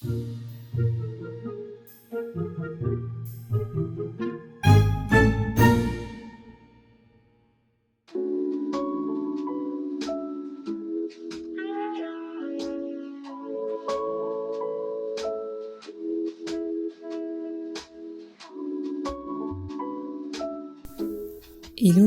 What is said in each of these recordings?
Hello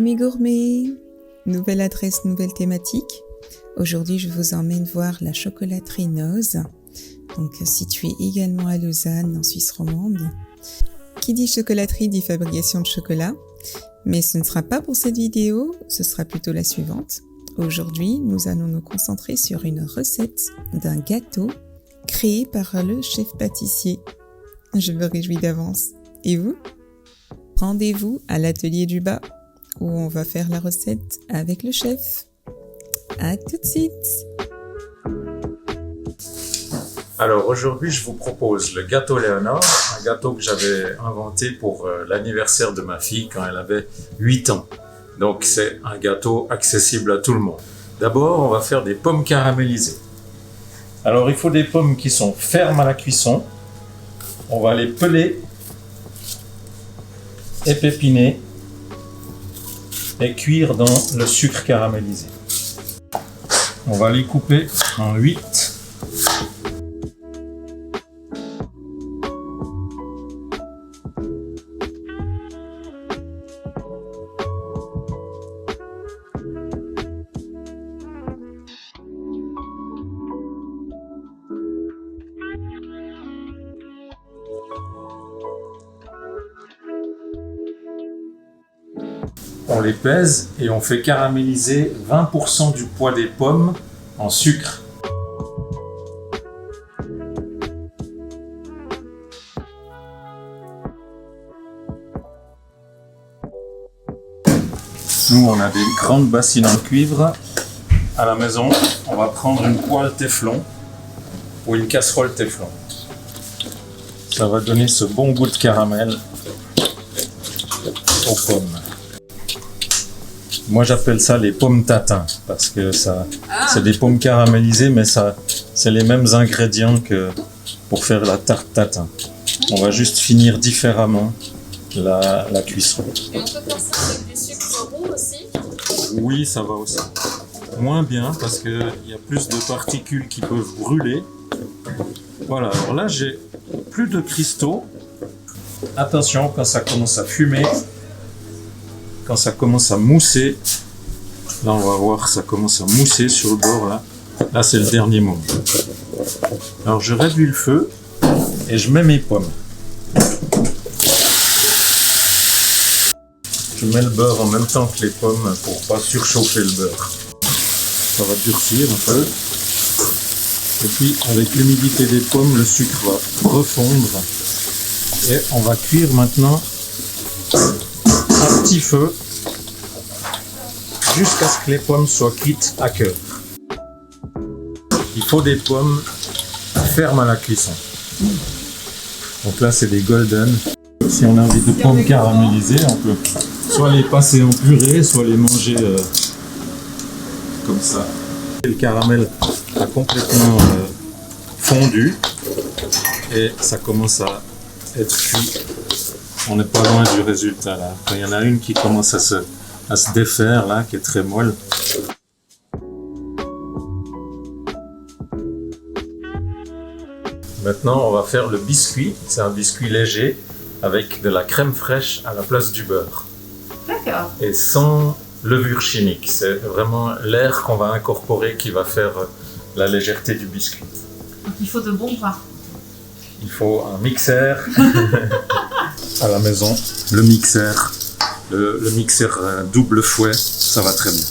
mes gourmets! Nouvelle adresse, nouvelle thématique. Aujourd'hui, je vous emmène voir la chocolaterie Noz, donc située également à Lausanne, en Suisse romande. Qui dit chocolaterie dit fabrication de chocolat, mais ce ne sera pas pour cette vidéo, ce sera plutôt la suivante. Aujourd'hui, nous allons nous concentrer sur une recette d'un gâteau créé par le chef pâtissier. Je me réjouis d'avance. Et vous? Rendez-vous à l'atelier du bas, où on va faire la recette avec le chef. À tout de suite. Alors aujourd'hui, je vous propose le gâteau Léonore, un gâteau que j'avais inventé pour l'anniversaire de ma fille quand elle avait 8 ans. Donc c'est un gâteau accessible à tout le monde. D'abord, on va faire des pommes caramélisées. Alors il faut des pommes qui sont fermes à la cuisson. On va les peler, épépiner et cuire dans le sucre caramélisé. On va les couper en 8. On les pèse et on fait caraméliser 20% du poids des pommes en sucre. Nous, on a des grandes bassines en cuivre. À la maison, on va prendre une poêle téflon ou une casserole téflon. Ça va donner ce bon goût de caramel aux pommes. Moi j'appelle ça les pommes tatin parce que c'est des pommes caramélisées, mais c'est les mêmes ingrédients que pour faire la tarte tatin. On va juste finir différemment la cuisson. Et on peut faire ça avec du sucre roux aussi? Oui, ça va aussi. Moins bien parce qu'il y a plus de particules qui peuvent brûler. Voilà, alors là j'ai plus de cristaux. Attention, quand ça commence à fumer, quand ça commence à mousser, là on va voir, ça commence à mousser sur le bord là. Là c'est le dernier moment. Alors je réduis le feu et je mets mes pommes. Je mets le beurre en même temps que les pommes pour pas surchauffer le beurre. Ça va durcir un peu. Et puis avec l'humidité des pommes, le sucre va refondre. Et on va cuire maintenant à petit feu jusqu'à ce que les pommes soient cuites à cœur. Il faut des pommes fermes à la cuisson. Donc là c'est des golden. Si on a envie de pommes caramélisées, on peut soit les passer en purée, soit les manger comme ça. Le caramel a complètement fondu et ça commence à être cuit. On n'est pas loin du résultat là. Il y en a une qui commence à se défaire là, qui est très molle. Maintenant, on va faire le biscuit. C'est un biscuit léger avec de la crème fraîche à la place du beurre. D'accord. Et sans levure chimique. C'est vraiment l'air qu'on va incorporer qui va faire la légèreté du biscuit. Donc il faut de bons bras. Il faut un mixeur à la maison. Le mixeur double fouet, ça va très bien.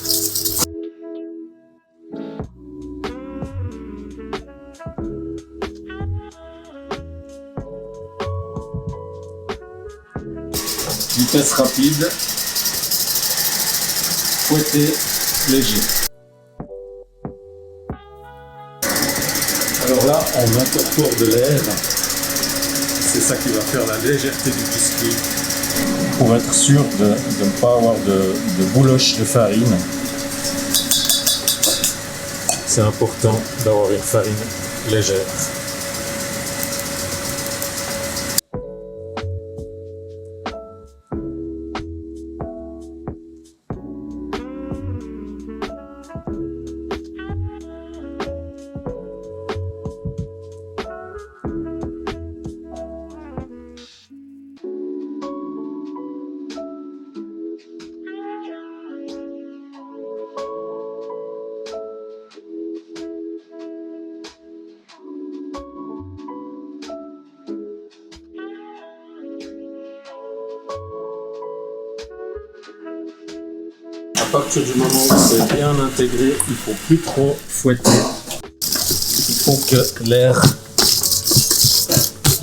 Vitesse rapide, fouetté, léger. Alors là, on incorpore de l'air. C'est ça qui va faire la légèreté du biscuit. Pour être sûr de ne pas avoir de bouloche de farine, c'est important d'avoir une farine légère. partir du moment où c'est bien intégré, il ne faut plus trop fouetter. Il faut que l'air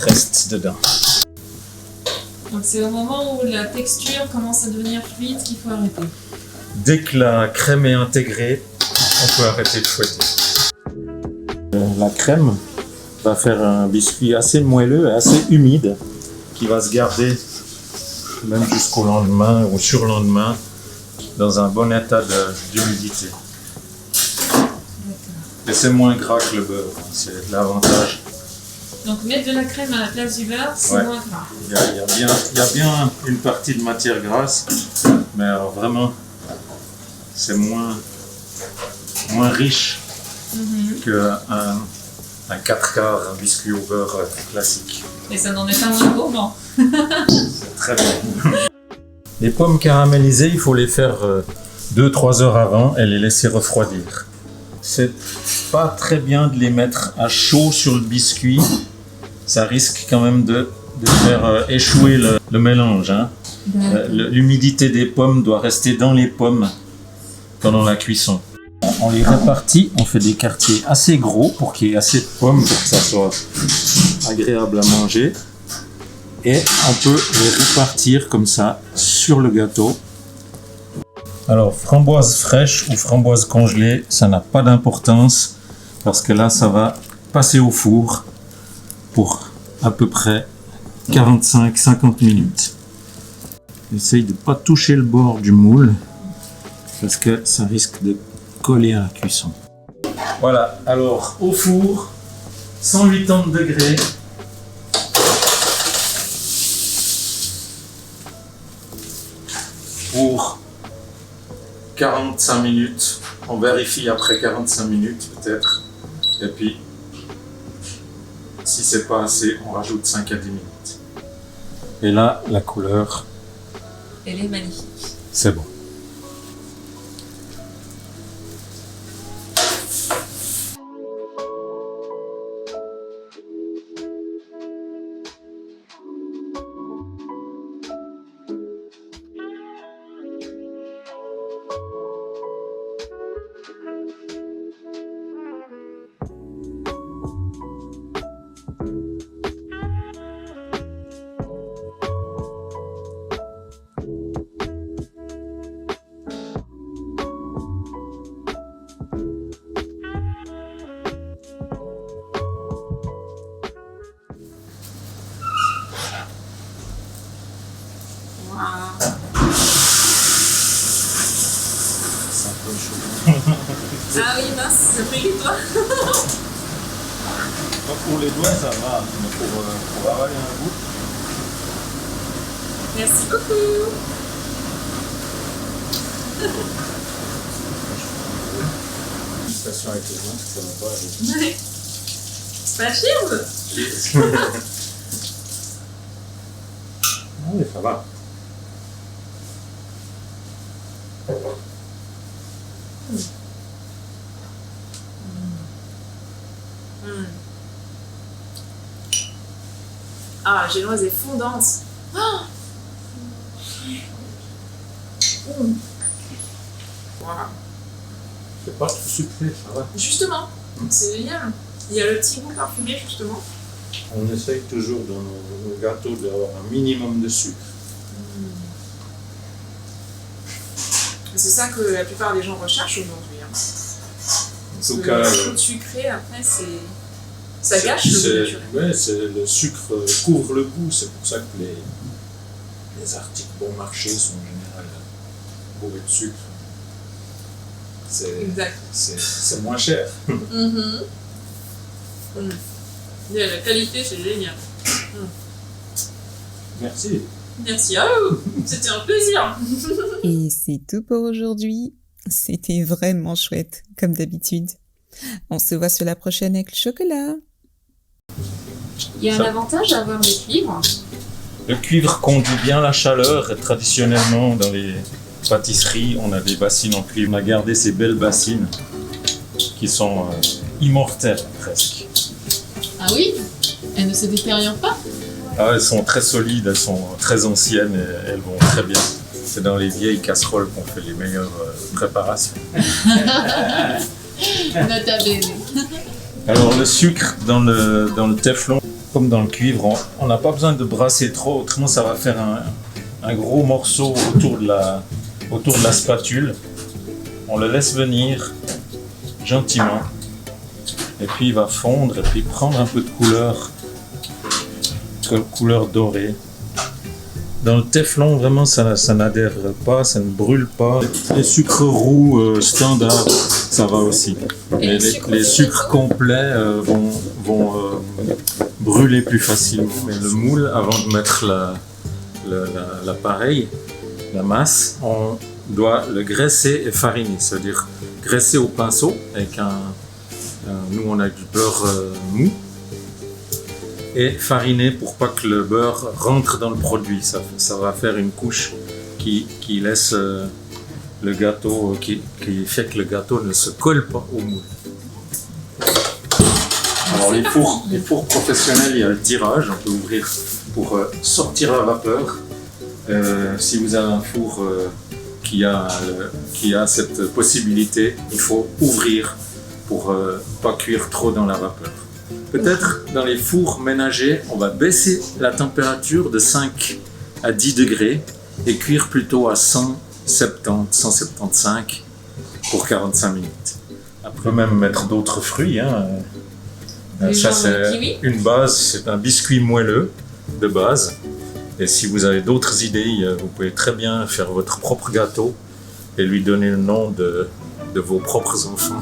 reste dedans. Donc c'est au moment où la texture commence à devenir fluide qu'il faut arrêter. Dès que la crème est intégrée, on peut arrêter de fouetter. La crème va faire un biscuit assez moelleux et assez humide qui va se garder même jusqu'au lendemain ou surlendemain dans un bon état d'humidité. Et c'est moins gras que le beurre, c'est l'avantage. Donc mettre de la crème à la place du beurre, c'est Ouais. moins gras. Il y a bien une partie de matière grasse, mais alors vraiment, c'est moins riche qu'un 4 quarts, un biscuit au beurre classique. Et ça n'en est pas moins gourmand. C'est très bon. Les pommes caramélisées, il faut les faire 2-3 heures avant et les laisser refroidir. C'est pas très bien de les mettre à chaud sur le biscuit. Ça risque quand même de faire échouer le mélange. Hein. L'humidité des pommes doit rester dans les pommes pendant la cuisson. On les répartit, on fait des quartiers assez gros pour qu'il y ait assez de pommes pour que ça soit agréable à manger. Et on peut les répartir comme ça sur le gâteau. Alors, framboise fraîche ou framboise congelée, ça n'a pas d'importance parce que là, ça va passer au four pour à peu près 45-50 minutes. Essaye de ne pas toucher le bord du moule parce que ça risque de coller à la cuisson. Voilà, alors au four, 180 degrés. Pour 45 minutes. On vérifie après 45 minutes peut-être. Et puis, si c'est pas assez, on rajoute 5 à 10 minutes. Et là, la couleur, Elle est magnifique. c'est bon. C'est un peu chaud. Ah oui, mince, ça fait que toi. Donc pour les doigts, ça va, mais pour avaler un bout. Merci beaucoup. Félicitations avec les mains, ça va pas aller. Ouais. C'est pas chier. Oui, ça va. Ah, la génoise est fondante. Voilà. C'est pas trop sucré, ça va. Justement, c'est génial. Il y a le petit goût parfumé, justement. On essaye toujours dans nos gâteaux d'avoir un minimum de sucre. C'est ça que la plupart des gens recherchent aujourd'hui. Hein. En tout Le cas, chaud sucré, après, ça gâche le goût naturel. Ouais, le sucre couvre le goût. C'est pour ça que les articles bon marché sont en général bourrés de sucre. Exact. C'est moins cher. Et la qualité, c'est génial. Merci. Merci à vous. C'était un plaisir. Et c'est tout pour aujourd'hui. C'était vraiment chouette, comme d'habitude. On se voit sur la prochaine avec le chocolat. Il y a un avantage à avoir le cuivre. Le cuivre conduit bien la chaleur. Et traditionnellement, dans les pâtisseries, on a des bassines en cuivre. On a gardé ces belles bassines qui sont immortelles presque. Ah oui? Elles ne se détériorent pas? Ah, elles sont très solides, elles sont très anciennes et elles vont très bien. C'est dans les vieilles casseroles qu'on fait les meilleures préparations. Nota bene. Alors le sucre dans le téflon, comme dans le cuivre, on n'a pas besoin de brasser trop, autrement ça va faire un gros morceau autour de la spatule. On le laisse venir gentiment et puis il va fondre et puis prendre un peu de couleur dorée. Dans le téflon, vraiment, ça n'adhère pas, ça ne brûle pas. Les sucres roux standards, ça va aussi. Mais les sucres complets vont brûler plus facilement. Mais le moule, avant de mettre l'appareil, la masse, on doit le graisser et fariner. C'est-à-dire graisser au pinceau avec nous on a du beurre mou. Et fariner pour pas que le beurre rentre dans le produit. Ça va faire une couche qui laisse le gâteau, qui fait que le gâteau ne se colle pas au moule. Alors les fours professionnels, il y a le tirage, on peut ouvrir pour sortir la vapeur. Si vous avez un four qui a cette possibilité, il faut ouvrir pour pas cuire trop dans la vapeur. Peut-être dans les fours ménagers, on va baisser la température de 5 à 10 degrés et cuire plutôt à 170, 175 pour 45 minutes. Après même mettre d'autres fruits. Ça c'est une base, c'est un biscuit moelleux de base. Et si vous avez d'autres idées, vous pouvez très bien faire votre propre gâteau et lui donner le nom de vos propres enfants.